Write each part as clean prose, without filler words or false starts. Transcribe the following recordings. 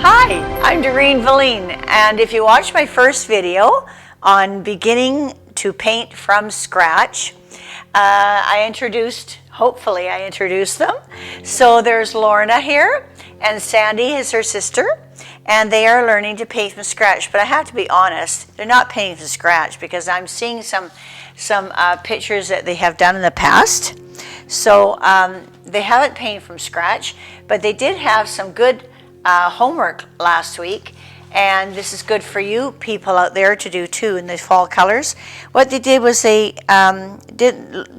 Hi, I'm Doreen Velin, and if you watched my first video on beginning to paint from scratch, hopefully I introduced them. So there's Lorna here, and Sandy is her sister, and they are learning to paint from scratch. But I have to be honest, they're not painting from scratch because I'm seeing some pictures that they have done in the past. So they haven't painted from scratch, but they did have some good homework last week, and this is good for you people out there to do too in the fall colors. What they did was they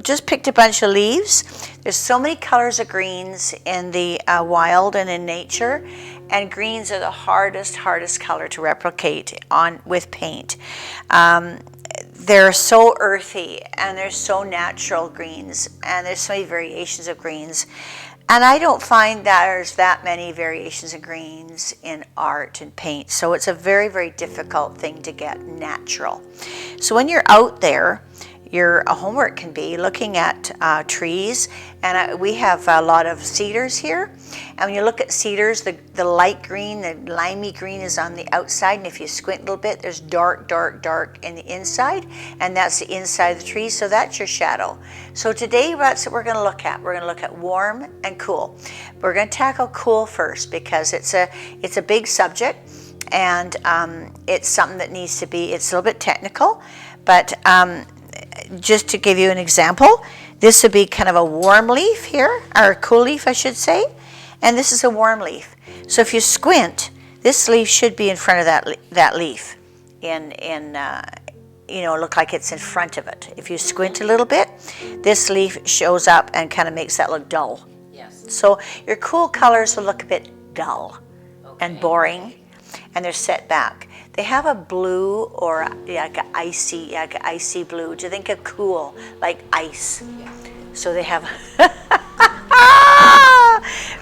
just picked a bunch of leaves. There's so many colors of greens in the wild and in nature, and greens are the hardest color to replicate with paint. They're so earthy and they're so natural greens, and there's so many variations of greens. And I don't find that there's that many variations of greens in art and paint. So it's a very difficult thing to get natural. So when you're out there, your homework can be looking at trees. And we have a lot of cedars here. And when you look at cedars, the light green, the limey green is on the outside. And if you squint a little bit, there's dark in the inside. And that's the inside of the tree. So that's your shadow. So today, that's what we're going to look at. We're going to look at warm and cool. We're going to tackle cool first because it's a big subject. And it's something that needs to be, it's a little bit technical. But just to give you an example, this would be kind of a warm leaf here, or a cool leaf I should say, and this is a warm leaf. So if you squint, this leaf should be in front of that leaf, look like it's in front of it. If you squint a little bit, this leaf shows up and kind of makes that look dull. Yes. So your cool colors will look a bit dull and boring, and they're set back. They have a blue or like an icy blue. Do you think of cool, like ice? Yeah. So they have,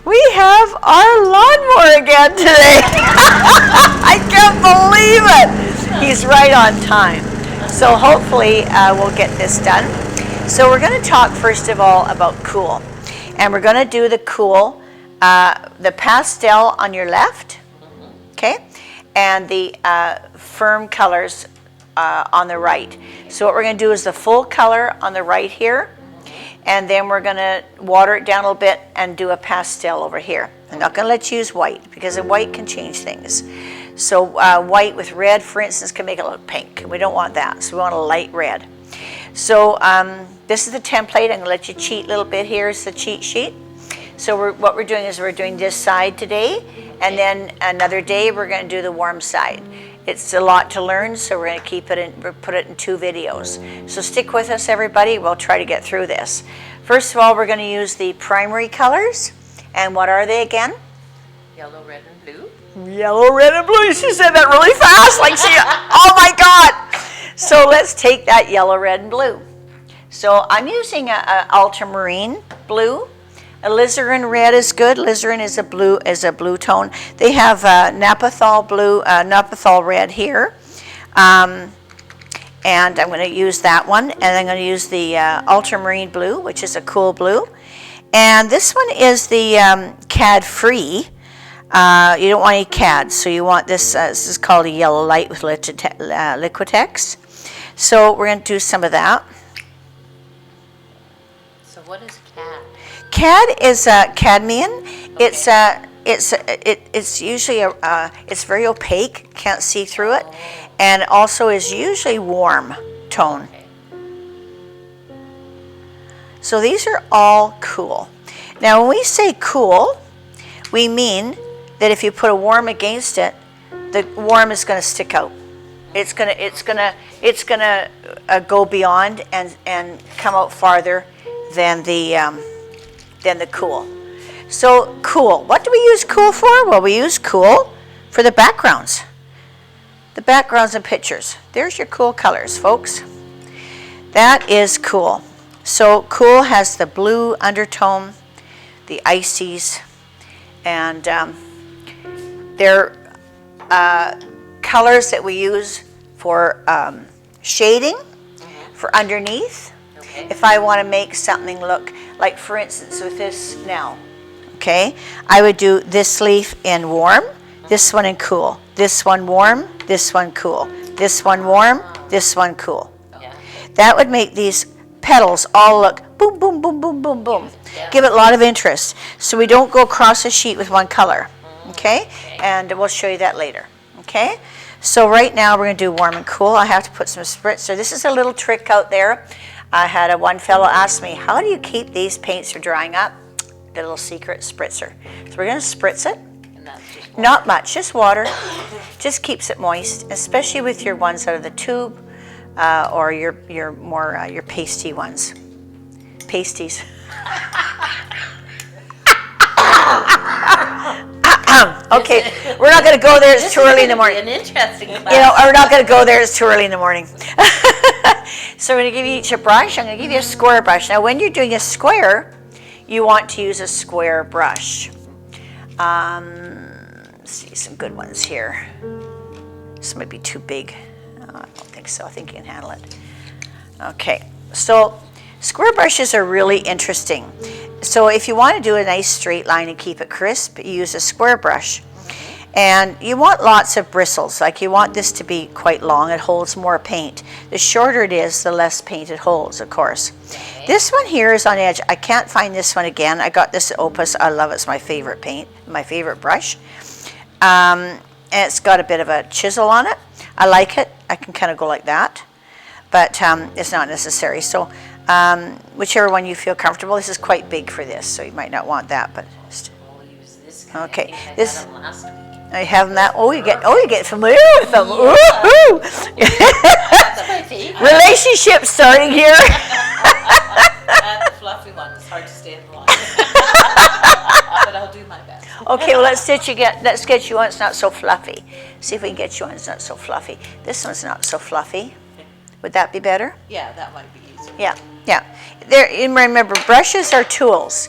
we have our lawnmower again today. I can't believe it. He's right on time. So hopefully we'll get this done. So we're going to talk first of all about cool. And we're going to do the cool, the pastel on your left, okay? And the firm colors on the right. So what we're going to do is the full color on the right here, and then we're going to water it down a little bit and do a pastel over here. I'm not going to let you use white because the white can change things. So white with red, for instance, can make it look pink. We don't want that, so we want a light red. So this is the template. I'm going to let you cheat a little bit. Here's the cheat sheet. So what we're doing is we're doing this side today, and then another day we're going to do the warm side. It's a lot to learn, so we're going to keep it in, put it in 2 videos. So stick with us, everybody. We'll try to get through this. First of all, we're going to use the primary colors. And what are they again? Yellow, red, and blue. Yellow, red, and blue. She said that really fast, like she, oh my God. So let's take that yellow, red, and blue. So I'm using a ultramarine blue. Alizarin red is good. Alizarin is a blue tone. They have Naphthol blue, Naphthol red here, and I'm going to use that one. And I'm going to use the ultramarine blue, which is a cool blue. And this one is the CAD free. You don't want any CAD, so you want this. This is called a yellow light with Liquitex. So we're going to do some of that. So what is CAD? CAD is cadmium. Okay. It's usually it's very opaque, can't see through it, and also is usually warm tone. Okay. So these are all cool. Now when we say cool, we mean that if you put a warm against it, the warm is going to stick out. It's gonna go beyond and come out farther than the cool. So cool. What do we use cool for? Well, we use cool for the backgrounds. The backgrounds and pictures. There's your cool colors, folks. That is cool. So cool has the blue undertone, the ices, and they're colors that we use for shading, for underneath. Okay. If I want to make something look like, for instance, with this now, okay, I would do this leaf in warm, this one and cool, this one warm, this one cool, this one warm, this one cool. Yeah. That would make these petals all look boom, boom, boom, boom, boom, boom. Yeah. Give it a lot of interest. So we don't go across the sheet with one color, okay? And we'll show you that later, okay? So right now we're going to do warm and cool. I have to put some spritzer. This is a little trick out there. I had one fellow ask me, how do you keep these paints from drying up? The little secret spritzer. So we're going to spritz it. And that's just Not much, just water. Just keeps it moist, especially with your ones out of the tube or your more your pasty ones. Pasties. Okay, we're not going to go there. It's too early in the morning. An interesting class. You know, we're not going to go there. It's too early in the morning. So I'm going to give you each a brush. I'm going to give you a square brush. Now, when you're doing a square, you want to use a square brush. Let's see some good ones here. This might be too big. I don't think so. I think you can handle it. Okay, so square brushes are really interesting. So if you want to do a nice straight line and keep it crisp, you use a square brush. And you want lots of bristles. Like you want this to be quite long. It holds more paint. The shorter it is, the less paint it holds, of course. Okay. This one here is on edge. I can't find this one again. I got this at Opus. I love it. It's my favorite paint, my favorite brush. And it's got a bit of a chisel on it. I like it. I can kind of go like that. But it's not necessary. So whichever one you feel comfortable. This is quite big for this, so you might not want that. But We'll use this guy. Okay, I think I this- got him last week. I have them that. Oh, you get familiar with them. Yeah. Woohoo! That's my favorite. Relationship starting here. The fluffy one. It's hard to stay in the line. But I'll do my best. Okay, well let's get you one that's not so fluffy. See if we can get you one that's not so fluffy. This one's not so fluffy. Would that be better? Yeah, that might be easier. Yeah, yeah. And remember, brushes are tools.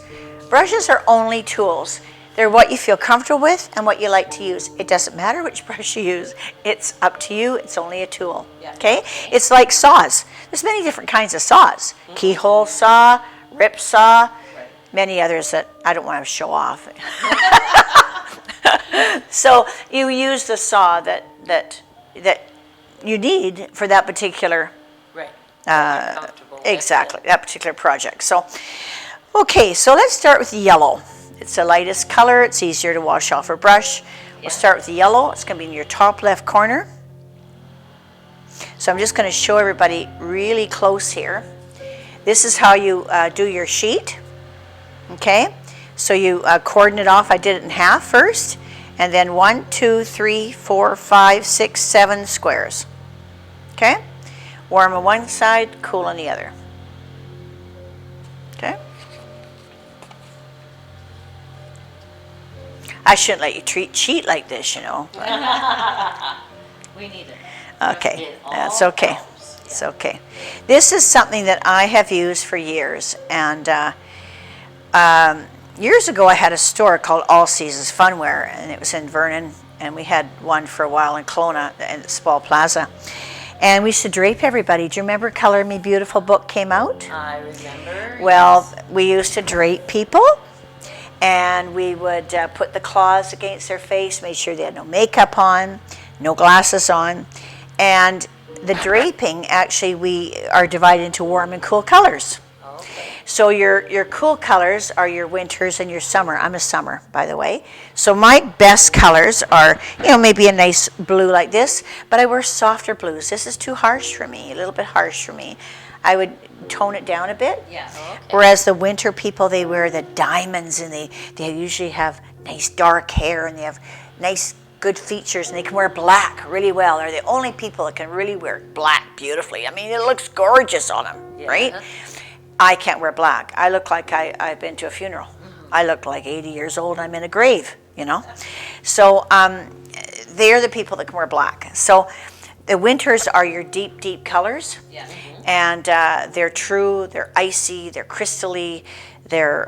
Brushes are only tools. They're what you feel comfortable with and what you like to use. It doesn't matter which brush you use. It's up to you. It's only a tool. Yeah. Okay? It's like saws. There's many different kinds of saws. Keyhole saw, rip saw, Right. many others that I don't want to show off. So you use the saw that you need for that particular Right. You're comfortable with exactly, it. that particular project. So, okay, so let's start with the yellow. It's the lightest color. It's easier to wash off a brush. We'll start with the yellow. It's going to be in your top left corner. So I'm just going to show everybody really close here. This is how you do your sheet. Okay, so you cordon it off. I did it in half first, and then 1, 2, 3, 4, 5, 6, 7 squares. Okay, warm on one side, cool on the other. Okay. I shouldn't let you cheat like this, you know. We need it. Okay, It all that's okay. helps. It's okay. This is something that I have used for years, and years ago I had a store called All Seasons Funwear, and it was in Vernon, and we had one for a while in Kelowna at Spall Plaza. And we used to drape everybody. Do you remember Color Me Beautiful book came out? I remember. Well, we used to drape people, and we would put the claws against their face, make sure they had no makeup on, no glasses on. And the draping, actually, we are divided into warm and cool colors. Okay. So your cool colors are your winters and your summer. I'm a summer, by the way. So my best colors are, maybe a nice blue like this, but I wear softer blues. This is too harsh for me, a little bit harsh for me. I would tone it down a bit. Yeah. Okay. Whereas the winter people, they wear the diamonds, and they usually have nice dark hair, and they have nice good features, and they can wear black really well. They're the only people that can really wear black beautifully. I mean, it looks gorgeous on them, Yeah. right? I can't wear black. I look like I've been to a funeral. I look like 80 years old. I'm in a grave, So they're the people that can wear black. So the winters are your deep, deep colors. Yeah. And they're true, they're icy, they're crystally, they're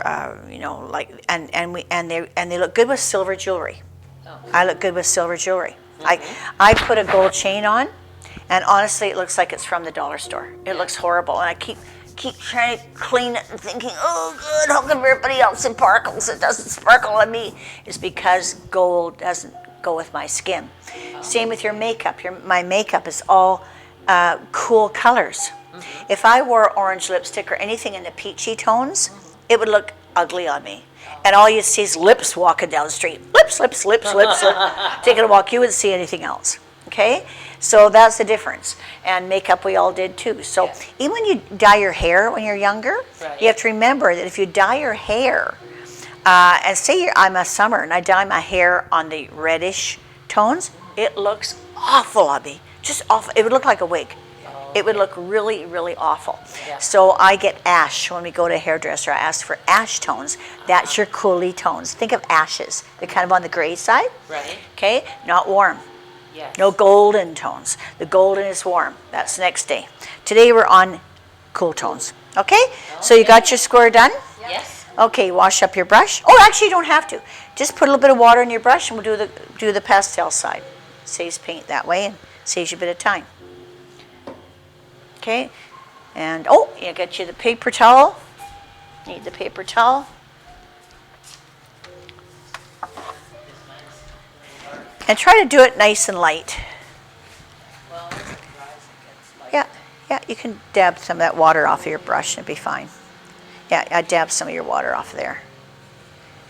and they look good with silver jewelry. Oh. I look good with silver jewelry. I put a gold chain on, and honestly, it looks like it's from the dollar store. It looks horrible, and I keep trying to clean it and thinking, oh, good, how come everybody else sparkles? It doesn't sparkle on me. It's because gold doesn't go with my skin. Same with your makeup. My makeup is all cool colors. If I wore orange lipstick or anything in the peachy tones, it would look ugly on me. And all you see is lips walking down the street. Lips, lips, lips, lips, lips. Taking a walk, you wouldn't see anything else. Okay? So that's the difference. And makeup we all did too. So even when you dye your hair when you're younger, you have to remember that if you dye your hair, and say I'm a summer and I dye my hair on the reddish tones, it looks awful on me. Just awful. It would look like a wig. It would look really, really awful. So I get ash when we go to a hairdresser. I ask for ash tones. That's your coolie tones. Think of ashes. They're kind of on the gray side. Right. Okay? Not warm. Yes. No golden tones. The golden is warm. That's the next day. Today we're on cool tones. Okay? So you got your square done? Yes. Okay, wash up your brush. Oh, actually you don't have to. Just put a little bit of water in your brush and we'll do the pastel side. Saves paint that way and saves you a bit of time. Okay, and oh, you get you the paper towel. Need the paper towel. And try to do it nice and light. Well, as it dries, it gets light. Yeah, you can dab some of that water off of your brush and it'll be fine. Yeah, I dab some of your water off there.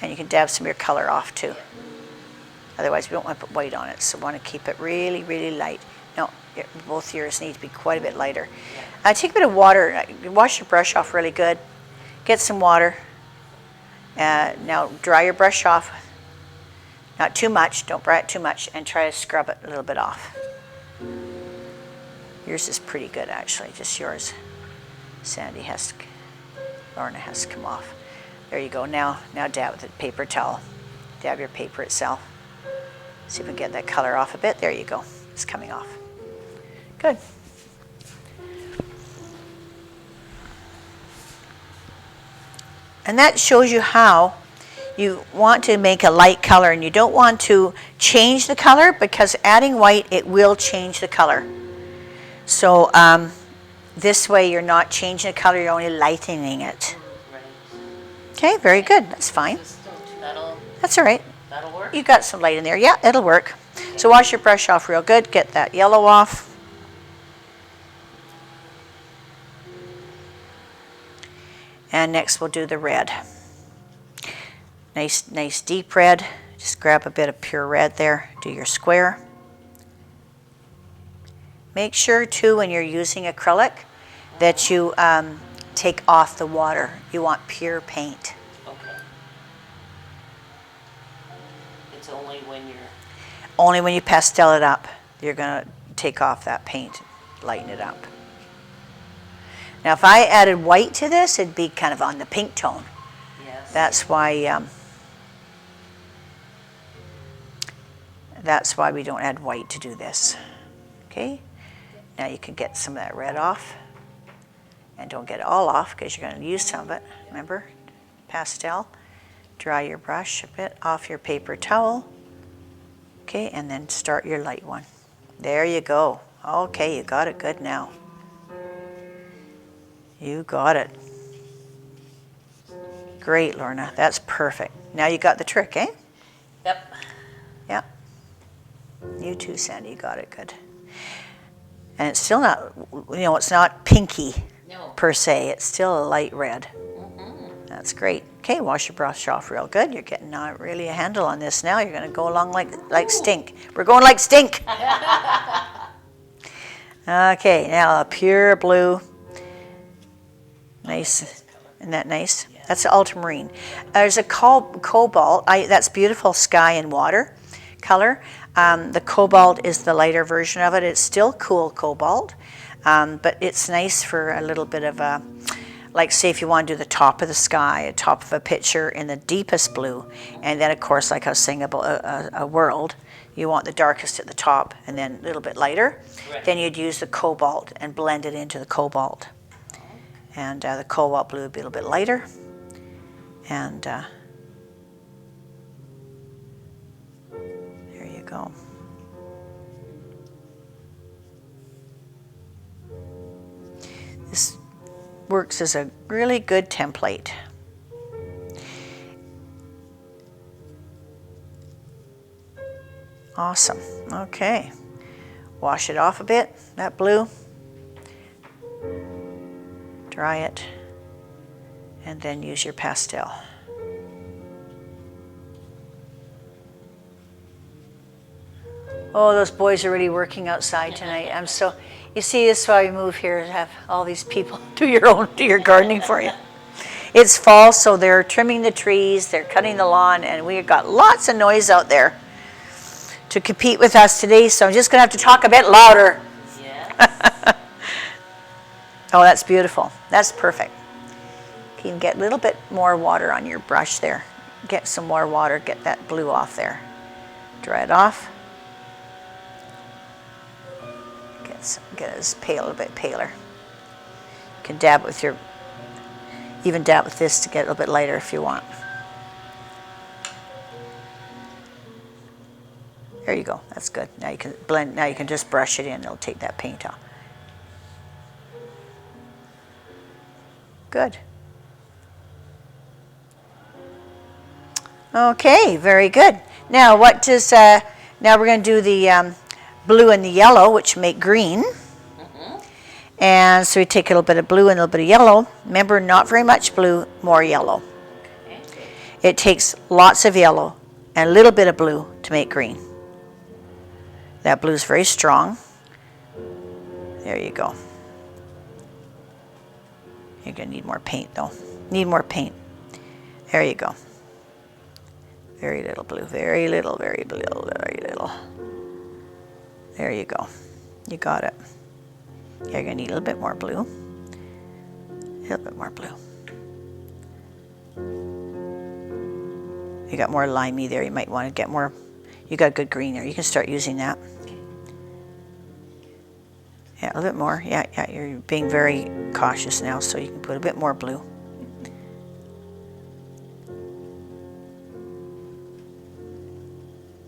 And you can dab some of your color off too. Otherwise, we don't want to put white on it, so we want to keep it really, really light. No, both yours need to be quite a bit lighter. Take a bit of water. Wash your brush off really good. Get some water. Now dry your brush off. Not too much. Don't dry it too much. And try to scrub it a little bit off. Yours is pretty good, actually. Just yours. Lorna has to come off. There you go. Now dab with the paper towel. Dab your paper itself. See if we can get that color off a bit. There you go. It's coming off. Good. And that shows you how you want to make a light color and you don't want to change the color because adding white, it will change the color. So this way you're not changing the color, you're only lightening it. Okay, very good. That's fine. That's all right. That'll work. You got some light in there. Yeah, it'll work. So wash your brush off real good. Get that yellow off. And next we'll do the red. Nice deep red. Just grab a bit of pure red there. Do your square. Make sure too when you're using acrylic that you take off the water. You want pure paint. Okay. It's only when you pastel it up, you're going to take off that paint, lighten it up. Now, if I added white to this, it'd be kind of on the pink tone. Yes. That's why we don't add white to do this. Okay? Now you can get some of that red off. And don't get it all off because you're going to use some of it. Remember? Pastel. Dry your brush a bit off your paper towel. Okay, and then start your light one. There you go. Okay, you got it good now. You got it. Great, Lorna. That's perfect. Now you got the trick, eh? Yep. Yeah. You too, Sandy. You got it good. And it's still not, it's not pinky per se. It's still a light red. That's great. Okay, wash your brush off real good. You're getting really a handle on this now. You're going to go along like stink. We're going like stink. Okay, now a pure blue. Nice. Isn't that nice? Yeah. That's ultramarine. There's a cobalt. That's beautiful sky and water color. The cobalt is the lighter version of it. It's still cool cobalt, but it's nice for a little bit of a, like say if you want to do the top of the sky, a top of a picture in the deepest blue, and then of course like I was saying about a world, you want the darkest at the top and then a little bit lighter, right. Then you'd use the cobalt and blend it into the cobalt. And the cobalt blue would be a little bit lighter. And there you go. This works as a really good template. Awesome. Okay. Wash it off a bit, that blue. Dry it. And then use your pastel. Oh, those boys are really working outside tonight. I'm so, you see, this is why we move here, to have all these people do your gardening for you. It's fall, so they're trimming the trees, they're cutting the lawn, and we've got lots of noise out there to compete with us today, so I'm just going to have to talk a bit louder. Yes. Oh, that's beautiful. That's perfect. You can get a little bit more water on your brush there. Get some more water, get that blue off there. Dry it off. Get it a little bit paler. You can dab with even dab with this to get a little bit lighter if you want. There you go, that's good. Now you can blend, now you can just brush it in, it'll take that paint off. Good. Okay, very good. Now what does, now we're going to do the blue and the yellow, which make green. And so we take a little bit of blue and a little bit of yellow. Remember, not very much blue, more yellow. Okay. It takes lots of yellow and a little bit of blue to make green. That blue is very strong. There you go. You're going to need more paint, though. Need more paint. There you go. Very little blue, very little, very little, very little. There you go. You got it. You're going to need a little bit more blue. A little bit more blue. You got more limey there. You might want to get more. You got good green there. You can start using that. Yeah, a little bit more. Yeah, you're being very cautious now, so you can put a bit more blue.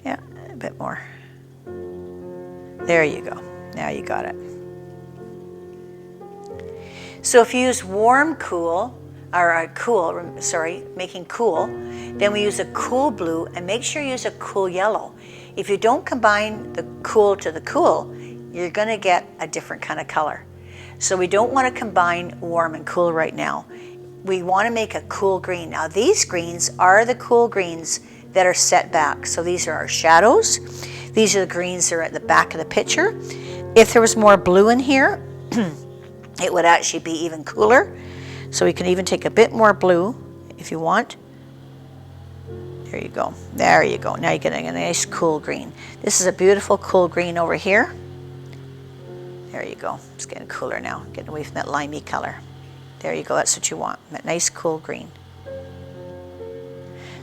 Yeah, a bit more. There you go. Now you got it. So if you use warm cool, or making cool, then we use a cool blue, and make sure you use a cool yellow. If you don't combine the cool to the cool, you're going to get a different kind of color. So we don't want to combine warm and cool right now. We want to make a cool green. Now these greens are the cool greens that are set back. So these are our shadows. These are the greens that are at the back of the picture. If there was more blue in here, it would actually be even cooler. So we can even take a bit more blue if you want. There you go. There you go. Now you're getting a nice cool green. This is a beautiful cool green over here. There you go. It's getting cooler now. Getting away from that limey color. There you go. That's what you want. That nice cool green.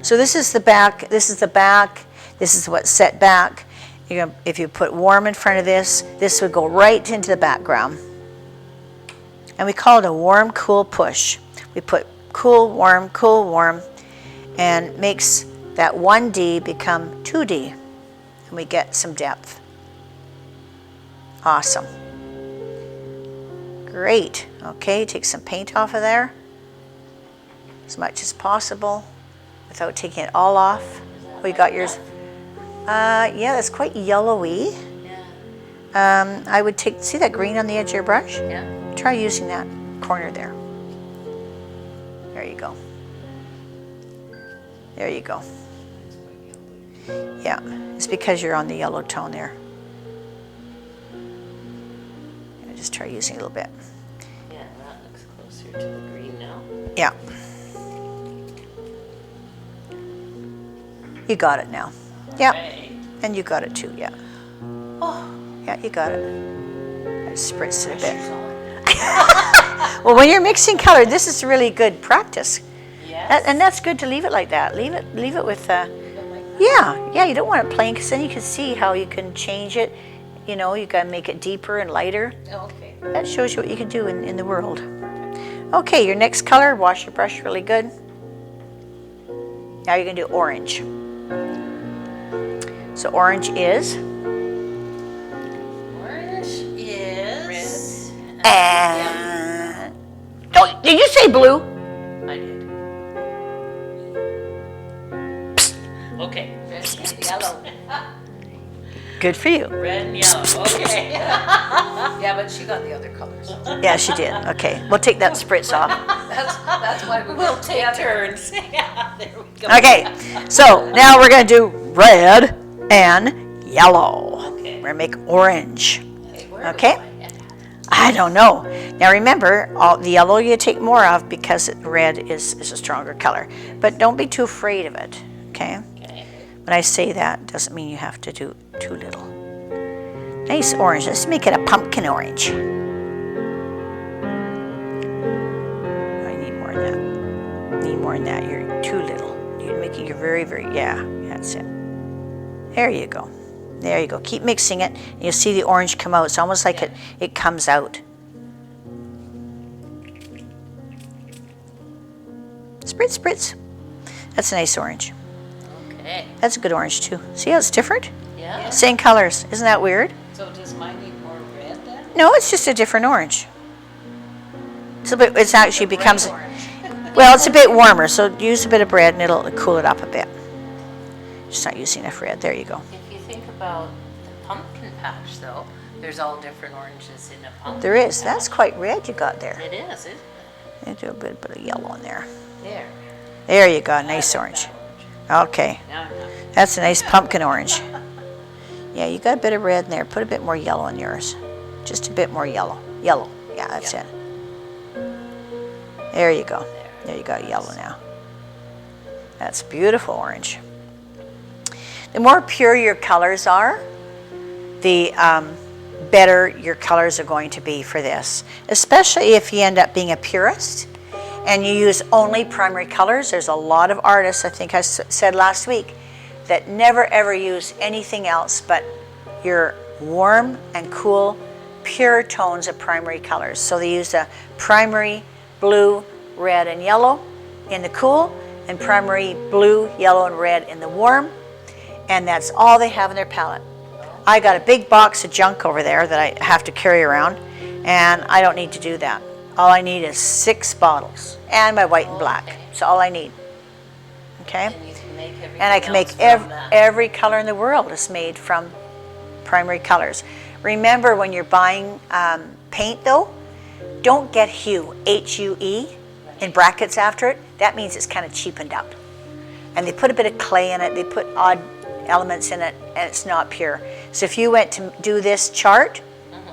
So this is the back. This is the back. This is what's set back. If you put warm in front of this would go right into the background. And we call it a warm, cool push. We put cool, warm, and makes that 1D become 2D. And we get some depth. Awesome. Great. Okay, take some paint off of there as much as possible without taking it all off. We got yours. Yeah, that's quite yellowy. Yeah. I would see that green on the edge of your brush? Yeah. Try using that corner there. There you go. There you go. Yeah, it's because you're on the yellow tone there. Just try using a little bit. Yeah, that looks closer to the green now. Yeah. You got it now. Yeah. Okay. And you got it too, yeah. Oh. Yeah, you got it. I spritzed it a bit. Well, when you're mixing color, this is really good practice. Yes. And that's good to leave it like that. Leave it with, yeah, you don't want it plain, because then you can see how you can change it. You know, you gotta make it deeper and lighter. Okay. That shows you what you can do in the world. Okay, your next color, wash your brush really good. Now you're gonna do orange. So orange is? And oh, did you say blue? I did. Psst. Okay. Red and yellow. Good for you. Red and yellow. Okay. Yeah, but she got the other colors. Yeah, she did. Okay, we'll take that spritz off. That's why we'll take turns. Yeah, there we go. Okay, so now we're going to do red and yellow. Okay. We're going to make orange. Where Okay. do I end up? I don't know. Now remember, all the yellow you take more of because red is a stronger color. But don't be too afraid of it, okay? Okay. When I say that, doesn't mean you have to do too little. Nice orange. Let's make it a pumpkin orange. I need more than that. Need more than that. You're too little. You're making it very, very, yeah, that's it. There you go. There you go. Keep mixing it. And you'll see the orange come out. It's almost like it comes out. Spritz, spritz. That's a nice orange. Okay. That's a good orange too. See how it's different? Yeah. Same colors. Isn't that weird? So does mine need more red then? No, it's just a different orange. It's actually becomes, Orange. well, it's a bit warmer, so use a bit of red and it'll cool it up a bit. Just not using enough red. There you go. If you think about the pumpkin patch, though, there's all different oranges in a pumpkin. There is. patch. That's quite red you got there. It is, isn't it? And do a bit of yellow in there. There. There you go. Nice I like orange. that Okay. Now I'm happy. That's a nice pumpkin orange. Yeah, you got a bit of red in there. Put a bit more yellow in yours. Just a bit more yellow. Yellow. Yeah, that's it. There you go. There you got yellow now. That's beautiful orange. The more pure your colors are, the better your colors are going to be for this. Especially if you end up being a purist and you use only primary colors. There's a lot of artists, I think I said last week, that never ever use anything else but your warm and cool, pure tones of primary colors. So they use a primary blue, red, and yellow in the cool, and primary blue, yellow, and red in the warm, and that's all they have in their palette. I got a big box of junk over there that I have to carry around, and I don't need to do that. All I need is 6 bottles and my white and black. So all I need. Okay? And you can make everything And I can make else from that. every color in the world is made from primary colors. Remember, when you're buying paint, though, don't get hue, H-U-E, in brackets after it. That means it's kind of cheapened up. And they put a bit of clay in it. They put odd elements in it, and it's not pure. So if you went to do this chart,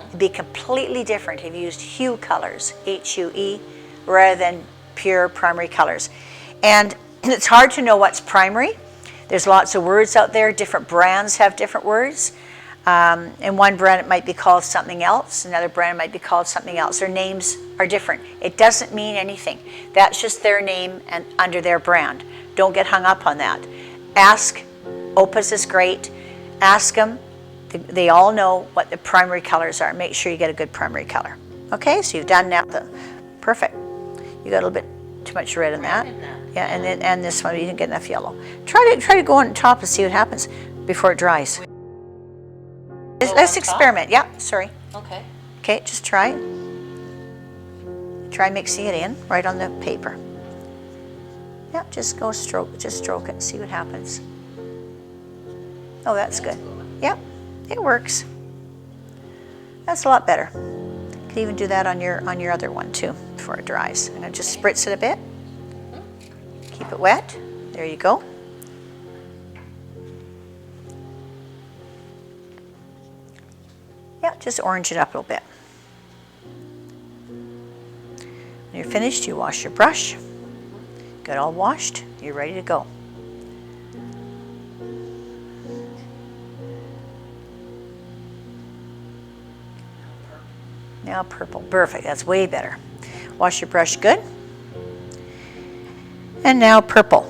it'd be completely different if you used hue colors, H-U-E, rather than pure primary colors. And it's hard to know what's primary. There's lots of words out there. Different brands have different words. In one brand it might be called something else. Another brand might be called something else. Their names are different. It doesn't mean anything. That's just their name and under their brand. Don't get hung up on that. Ask. Opus is great. Ask them. They all know what the primary colors are. Make sure you get a good primary color. Okay, so you've done now perfect. You got a little bit too much red in that. Yeah, and this one you didn't get enough yellow. Try to go on top and see what happens before it dries. Let's experiment. Yeah, sorry. Okay. Okay, just try. Try mixing it in right on the paper. Yeah, just stroke it and see what happens. Oh, that's good. Yep, it works. That's a lot better. You can even do that on your other one too before it dries. I'm gonna just spritz it a bit. Keep it wet. There you go. Yeah, just orange it up a little bit. When you're finished, you wash your brush. Got it all washed, you're ready to go. Now purple, perfect, that's way better. Wash your brush good. And now purple.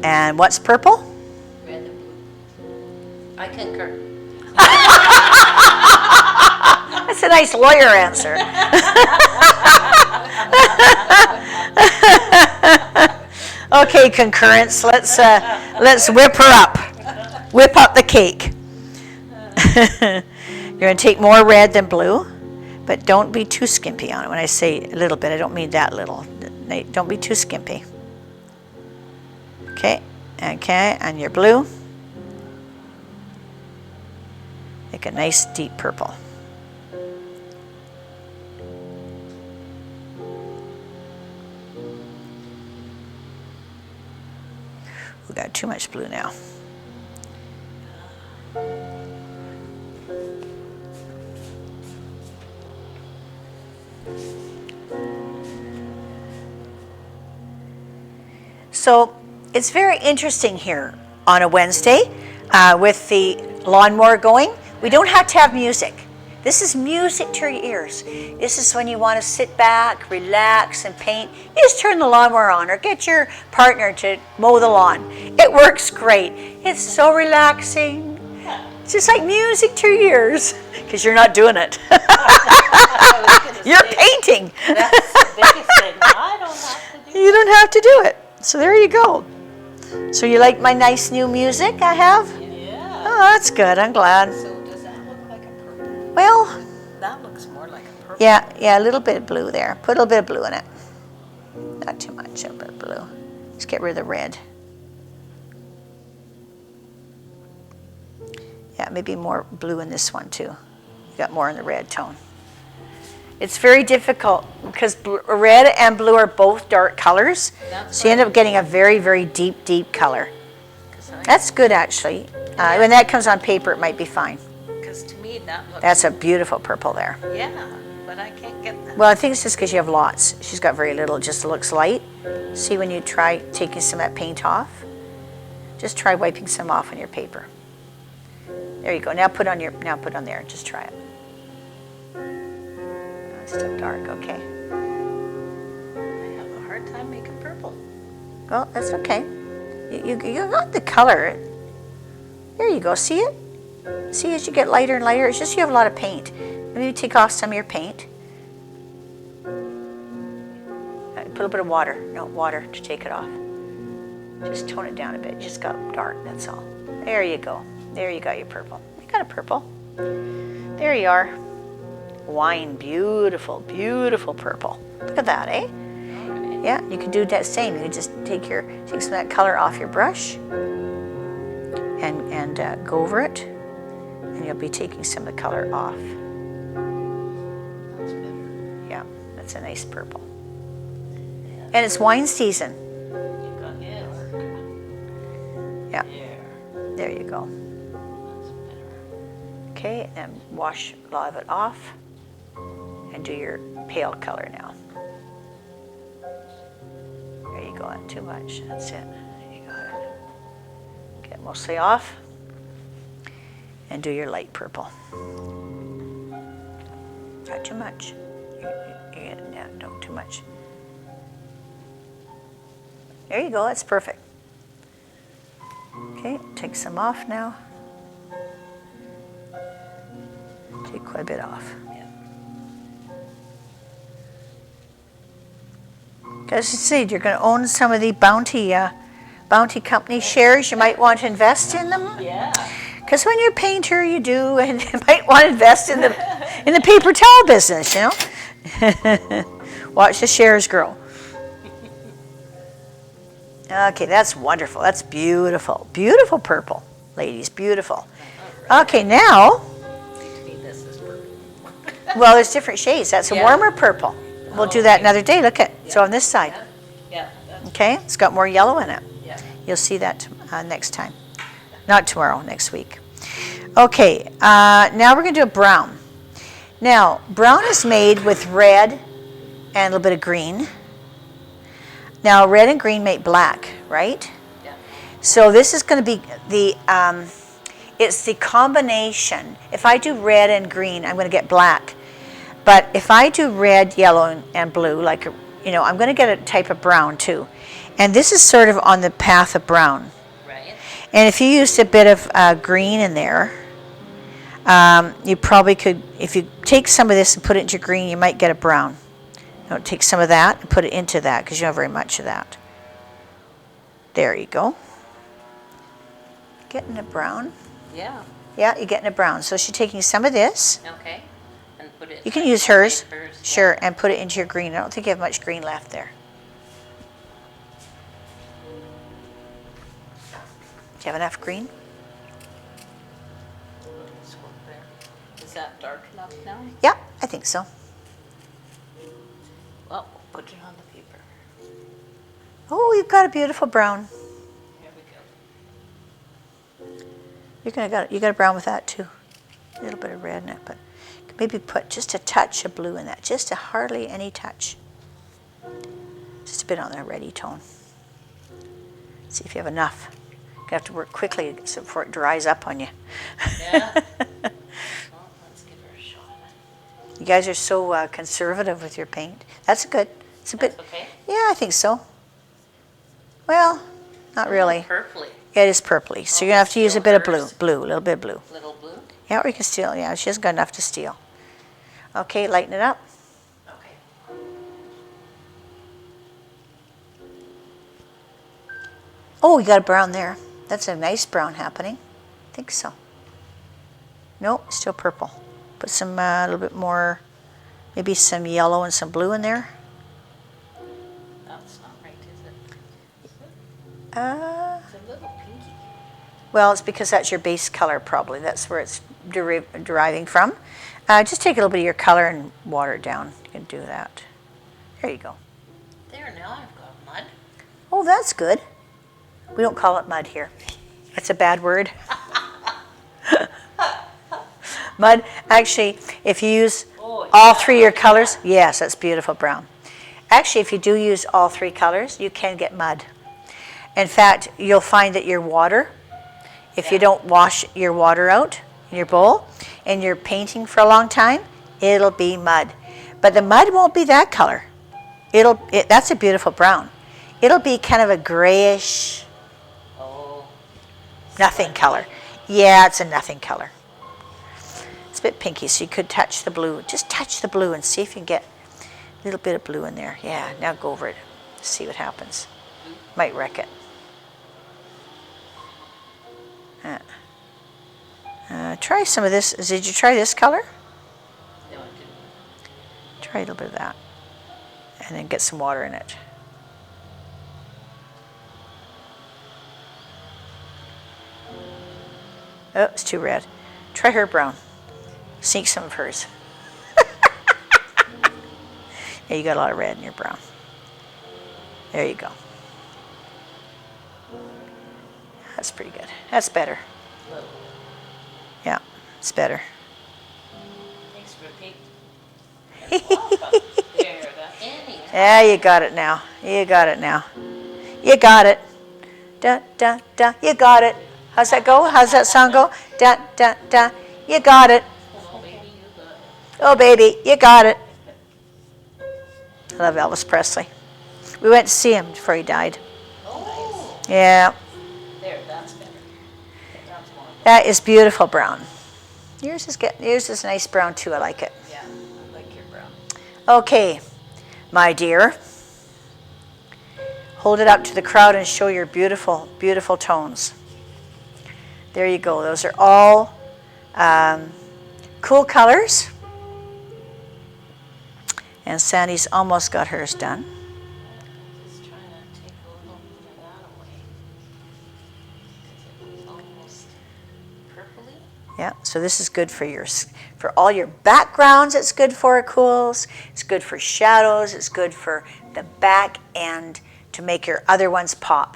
And what's purple? Red and blue. I concur. That's a nice lawyer answer. Okay, concurrence. Let's whip her up. Whip up the cake. You're going to take more red than blue, but don't be too skimpy on it. When I say a little bit, I don't mean that little. Don't be too skimpy. Okay, and your blue. make a nice deep purple. We got too much blue now. So it's very interesting here on a Wednesday with the lawnmower going. We don't have to have music. This is music to your ears. This is when you want to sit back, relax, and paint. You just turn the lawnmower on or get your partner to mow the lawn. It works great. It's so relaxing. It's just like music to your ears because you're not doing it. You're painting. That's the biggest thing. I don't have to do You don't have to do it. So there you go. So you like my nice new music I have? Yeah. Oh, that's good. I'm glad. So does that look like a purple? Well, That looks more like a purple. yeah, a little bit of blue there. Put a little bit of blue in it. Not too much, a bit of blue. Let's get rid of the red. Yeah, maybe more blue in this one too. You got more in the red tone. It's very difficult because red and blue are both dark colors. So you end up getting a very, very deep, deep color. That's good actually. When that comes on paper, it might be fine. Because to me that looks... That's a beautiful purple there. Yeah, but I can't get that. Well, I think it's just because you have lots. She's got very little, it just looks light. See when you try taking some of that paint off? Just try wiping some off on your paper. There you go. Now put on there. Just try it. It's still dark, okay. I have a hard time making purple. Well, that's okay. You got the color. There you go. See it? See as you get lighter and lighter, it's just you have a lot of paint. Maybe take off some of your paint. Put a little bit of water. No, water to take it off. Just tone it down a bit. Just got dark, that's all. There you go. There you got your purple. You got a purple. There you are. Wine, beautiful, beautiful purple. Look at that, eh? Okay. Yeah, you can do that same. You can just take some of that color off your brush and go over it, and you'll be taking some of the color off. That's better. Yeah, that's a nice purple. And it's wine season. You got Yeah, there. there you go. That's better. Okay, and then wash a lot of it off and do your pale color now. There you go, not too much, that's it. There you got it. Get it mostly off and do your light purple. Not too much. Don't too much. There you go, that's perfect. Okay, take some off now. Take quite a bit off. As you said, you're going to own some of the Bounty Company shares. You might want to invest in them. Yeah. Because when you're a painter, you do, and you might want to invest in the paper towel business, you know. Watch the shares grow. Okay, that's wonderful. That's beautiful. Beautiful purple, ladies. Beautiful. Okay, now. To me, this is purple. Well, there's different shades. That's a Yeah. warmer purple. We'll do that another day. Look at so on this side. Yeah. That's, Okay, it's got more yellow in it. yeah. You'll see that next time. Not tomorrow, next week. Okay, now we're going to do a brown. Now, brown is made with red and a little bit of green. Now, red and green make black, right? Yeah. So this is going to be it's the combination. If I do red and green, I'm going to get black. But if I do red, yellow, and blue, like, I'm going to get a type of brown too. And this is sort of on the path of brown. Right. And if you used a bit of green in there, you probably could, if you take some of this and put it into green, you might get a brown. Take some of that and put it into that because you don't have very much of that. There you go. Getting a brown. Yeah. Yeah, you're getting a brown. So she's taking some of this. Okay. And put it. You can use hers, Yeah. sure, and put it into your green. I don't think you have much green left there. Do you have enough green? Squirt there. enough now? Yeah, I think so. Well, put it on the paper. Oh, you've got a beautiful brown. Here we go. You got a brown with that too. A little bit of red in it, but maybe put just a touch of blue in that. Just a hardly any touch. Just a bit on the reddy tone. See if you have enough. You have to work quickly before it dries up on you. Yeah. Well, let's give her a shot. You guys are so conservative with your paint. That's good. It's a bit. Okay. Yeah, I think so. Well, not really. Purpley. Yeah, it is purpley. So you're gonna have to use a bit of blue, a little bit of blue. Little blue. Yeah, or you can steal. Yeah, she hasn't got enough to steal. Okay, lighten it up. Okay. Oh, you got a brown there. That's a nice brown happening. I think so. Nope, still purple. Put some, a little bit more, maybe some yellow and some blue in there. That's not right, is it? It's a little pinky. Well, it's because that's your base color probably. That's where it's deriving from. Just take a little bit of your color and water it down. You can do that. There you go. There, now I've got mud. Oh, that's good. We don't call it mud here. That's a bad word. Mud, actually, if you use all three of your colors, yes, that's beautiful brown. Actually, if you do use all three colors, you can get mud. In fact, you'll find that your water, if you don't wash your water out in your bowl and you're painting for a long time, it'll be mud. But the mud won't be that color. That's a beautiful brown. It'll be kind of a grayish, nothing color. Yeah, it's a nothing color. It's a bit pinky, so you could touch the blue. Just touch the blue and see if you can get a little bit of blue in there. Yeah, now go over it. See what happens. Might wreck it. Try some of this. Did you try this color? No, I didn't. Try a little bit of that. And then get some water in it. Oh, it's too red. Try her brown. Sneak some of hers. Yeah, you got a lot of red in your brown. There you go. That's pretty good. That's better. Yeah, it's better. Thanks for the paint. There, that's Annie. Yeah, you got it now. You got it now. You got it. Da, da, da. You got it. How's that go? How's that song go? Da, da, da. You got it. Oh, baby, you got it. Oh, baby, you got it. I love Elvis Presley. We went to see him before he died. Oh, Yeah, there, that's better. That's more. that is beautiful brown. Yours is nice brown too. I like it. Yeah, I like your brown. Okay, my dear. Hold it up to the crowd and show your beautiful, beautiful tones. There you go. Those are all cool colors. And Sandy's almost got hers done. Just trying to take a little bit of that away. Because it was almost purpley. Yeah, so this is good for all your backgrounds. It's good for cools. It's good for shadows. It's good for the back end to make your other ones pop.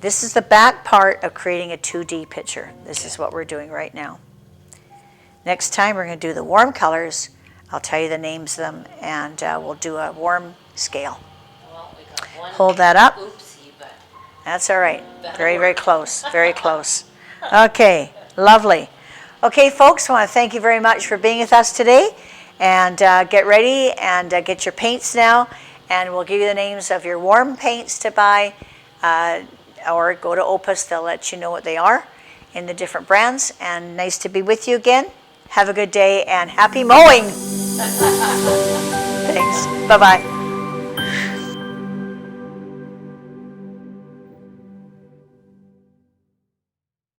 This is the back part of creating a 2D picture. This is what we're doing right now. Next time we're going to do the warm colors. I'll tell you the names of them, and we'll do a warm scale. Well, we got one. Hold that up. Oopsie, but That's all right. Very, very close. Very close. Okay, lovely. Okay, folks, I want to thank you very much for being with us today. And get ready and get your paints now. And we'll give you the names of your warm paints to buy. Or go to Opus. They'll let you know what they are in the different brands. And nice to be with you again. Have a good day and happy mowing. Thanks. Bye-bye.